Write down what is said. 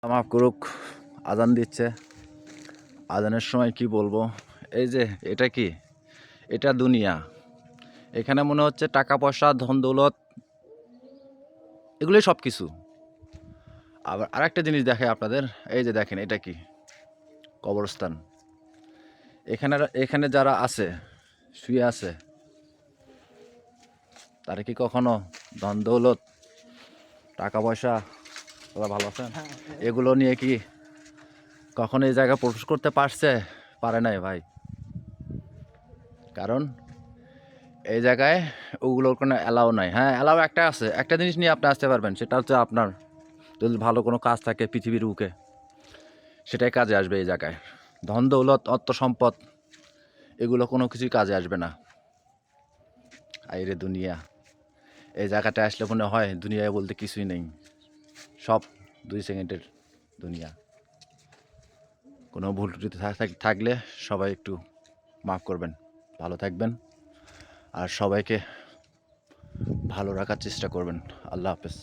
মাফ করুক, আজান দিচ্ছে। আজানের সময় কি বলবো, এই যে এটা কি, এটা দুনিয়া। এখানে মনে হচ্ছে টাকা পয়সা ধন দৌলত এগুলোই সব কিছু। আবার আরেকটা জিনিস দেখে আপনাদের, এই যে দেখেন এটা কি, কবরস্থান। এখানে এখানে যারা আছে, শুয়ে আছে, তারা কি কখনো ধন দৌলত টাকা পয়সা, ওরা ভালো আছেন, এগুলো নিয়ে কি কখনো এই জায়গায় প্রবেশ করতে পারছে? পারে নাই ভাই। কারণ এই জায়গায় ওগুলোর কোনো অ্যালাউ নাই। হ্যাঁ, অ্যালাউ একটা আছে, একটা জিনিস নিয়ে আপনি আসতে পারবেন, সেটা হচ্ছে আপনার যদি ভালো কোনো কাজ থাকে পৃথিবীর বুকে, সেটাই কাজে আসবে এই জায়গায়। ধন দৌলত অর্থ সম্পদ এগুলো কোনো কিছুই কাজে আসবে না। আইরে দুনিয়া, এই জায়গাটায় আসলে মনে হয় দুনিয়ায় বলতে কিছুই নেই, সব 2 সেকেন্ডের দুনিয়া। কোনো ভুল ত্রুটি থাকলে সবাই একটু মাফ করবেন। ভালো থাকবেন আর সবাইকে ভালো রাখার চেষ্টা করবেন। আল্লাহ হাফেজ।